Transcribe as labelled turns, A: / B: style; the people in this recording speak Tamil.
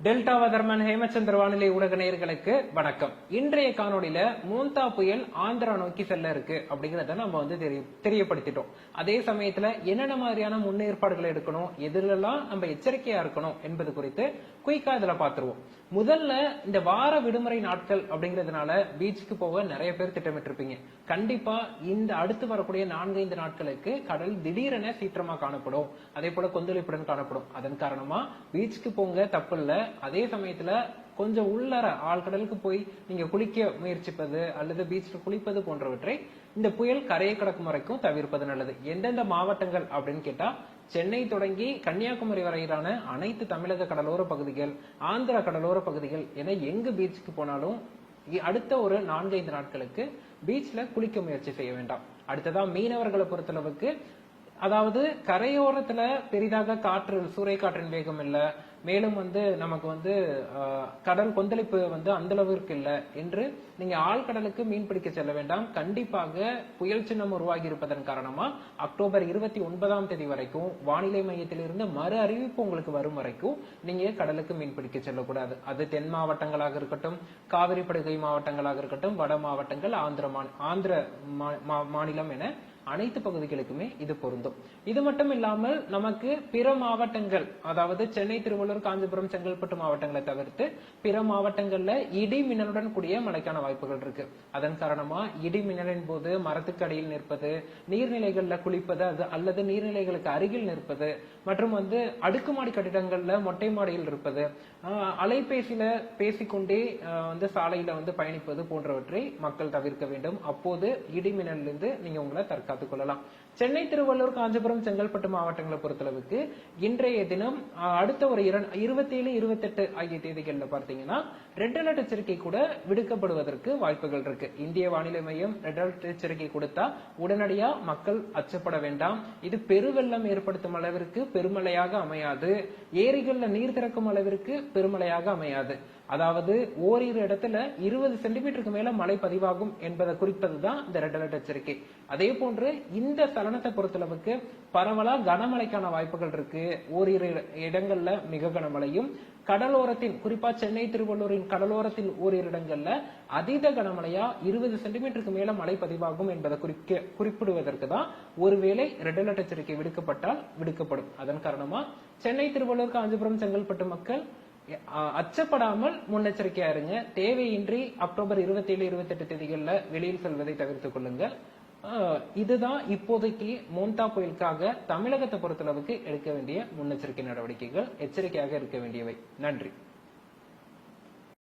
A: டெல்டா வதர்மன் ஹேமச்சந்திர வானிலை ஊடக நேயர்களுக்கு வணக்கம். இன்றைய காணொலியில மோந்தா புயல் ஆந்திரா நோக்கி செல்ல இருக்கு அப்படிங்கறத நம்ம தெரியப்படுத்திட்டோம். அதே சமயத்துல என்னென்ன மாதிரியான முன்னேற்பாடுகளை எடுக்கணும், எதிரெல்லாம் நம்ம எச்சரிக்கையா இருக்கணும் என்பது குறித்து குயிக்கா இதுல பாத்துருவோம். முதல்ல இந்த வார விடுமுறை நாட்கள் அப்படிங்கறதுனால பீச்சுக்கு போக நிறைய பேர் திட்டமிட்டு இருப்பீங்க. கண்டிப்பா இந்த அடுத்து வரக்கூடிய 4-5 நாட்களுக்கு கடல் திடீரென சீற்றமா காணப்படும், அதே போல கொந்தளிப்புடன் காணப்படும். அதன் காரணமா பீச்சுக்கு போங்க, தப்பு இல்ல. அதே சமயத்துல கொஞ்சம் உள்ளர ஆழ்கடலுக்கு போய் நீங்க குளிக்க முயற்சிப்பது அல்லது பீச்ல குளிப்பது போன்றவற்றை இந்த புயல் கரையை கடக்கும் வரைக்கும் தவிர்ப்பது நல்லது. எந்தெந்த மாவட்டங்கள் அப்படின்னு கேட்டா, சென்னை தொடங்கி கன்னியாகுமரி வரையிலான அனைத்து தமிழக கடலோர பகுதிகள், ஆந்திரா கடலோர பகுதிகள் என எங்கு பீச்சுக்கு போனாலும் அடுத்த ஒரு 4-5 நாட்களுக்கு பீச்ல குளிக்க முயற்சி செய்ய வேண்டாம். அடுத்ததா மீனவர்களை பொறுத்தளவுக்கு, அதாவது கரையோரத்துல பெரிதாக காற்று, சூறை காற்றின் வேகம் இல்ல, மேலும் நமக்கு கடல் கொந்தளிப்பு அந்த அளவிற்கு இல்ல என்று நீங்க ஆழ்கடலுக்கு மீன் பிடிக்க செல்ல வேண்டாம். கண்டிப்பாக புயல் சின்னம் உருவாகி இருப்பதன் காரணமா அக்டோபர் 29ஆம் தேதி வரைக்கும் வானிலை மையத்திலிருந்து மறு அறிவிப்பு உங்களுக்கு வரும் வரைக்கும் நீங்க கடலுக்கு மீன் பிடிக்க செல்லக்கூடாது. அது தென் மாவட்டங்களாக இருக்கட்டும், காவிரி படுகை மாவட்டங்களாக இருக்கட்டும், வட மாவட்டங்கள், ஆந்திர மாநிலம் என அனைத்து பகுதிகளுக்குமே இது பொருந்தும். இது மட்டும் இல்லாமல் நமக்கு பிற மாவட்டங்கள், அதாவது சென்னை, திருவள்ளூர், காஞ்சிபுரம், செங்கல்பட்டு மாவட்டங்களை தவிர்த்து பிற மாவட்டங்கள்ல இடி மின்னலுடன் கூடிய மழைக்கான வாய்ப்புகள் இருக்கு. அதன் காரணமா இடி மின்னலின் போது மரத்துக்கு அடியில் நிற்பது, நீர்நிலைகள்ல குளிப்பது அல்லது நீர்நிலைகளுக்கு அருகில் நிற்பது, மற்றும் அடுக்குமாடி கட்டிடங்கள்ல மொட்டை மாடியில் இருப்பது, அலைபேசியில பேசிக்கொண்டே சாலையில பயணிப்பது போன்றவற்றை மக்கள் தவிர்க்க வேண்டும். அப்போது இடி மின்னலிலிருந்து நீங்க உங்களை தற்காத்துக் கொள்ளலாம். சென்னை, திருவள்ளூர், காஞ்சிபுரம், செங்கல்பட்டு மாவட்டங்களை பொறுத்தளவுக்கு இன்றைய தினம் அடுத்த ஒரு 27, 28 ஆகிய தேதிகள்ல பார்த்தீங்கன்னா ரெட் அலர்ட் எச்சரிக்கை கூட விடுக்கப்படுவதற்கு வாய்ப்புகள் இருக்கு. இந்திய வானிலை மையம் ரெட் அலர்ட் எச்சரிக்கை கொடுத்தா உடனடியா மக்கள் அச்சப்பட வேண்டாம். இது பெருவெள்ளம் ஏற்படுத்தும் அளவிற்கு பெருமழையாக அமையாது, ஏரிகள்ல நீர் திறக்கும் அளவிற்கு பெருமழையாக அமையாது. அதாவது ஓரிரு இடத்துல 20 சென்டிமீட்டருக்கு மேல மழை பதிவாகும் என்பதை குறிப்பதுதான் இந்த ரெட் அலர்ட் எச்சரிக்கை. அதே போன்று இந்த சலனத்தை பொறுத்தளவுக்கு பரவலா கனமழைக்கான வாய்ப்புகள் இருக்கு. ஓரிரு இடங்கள்ல மிக கனமழையும், கடலோரத்தின், குறிப்பா சென்னை, திருவள்ளூரின் கடலோரத்தின் ஓரிரு இடங்கள்ல அதீத கனமழையா 20 சென்டிமீட்டருக்கு மேல மழை பதிவாகும் என்பதை குறிப்பிடுவதற்கு தான் ஒருவேளை ரெட் அலர்ட் எச்சரிக்கை விடுக்கப்பட்டால் விடுக்கப்படும். அதன் காரணமா சென்னை, திருவள்ளூர், காஞ்சிபுரம், செங்கல்பட்டு மக்கள் அச்சப்படாமல் முன்னெச்சரிக்கையா இருங்க. தேவையின்றி அக்டோபர் 27, 28 தேதிகள்ல வெளியில் செல்வதை தவிர்த்துக் கொள்ளுங்க. இதுதான் இப்போதைக்கு மோந்தா புயலுக்காக தமிழகத்தை பொறுத்தளவுக்கு எடுக்க வேண்டிய முன்னெச்சரிக்கை நடவடிக்கைகள், எச்சரிக்கையாக இருக்க வேண்டியவை. நன்றி.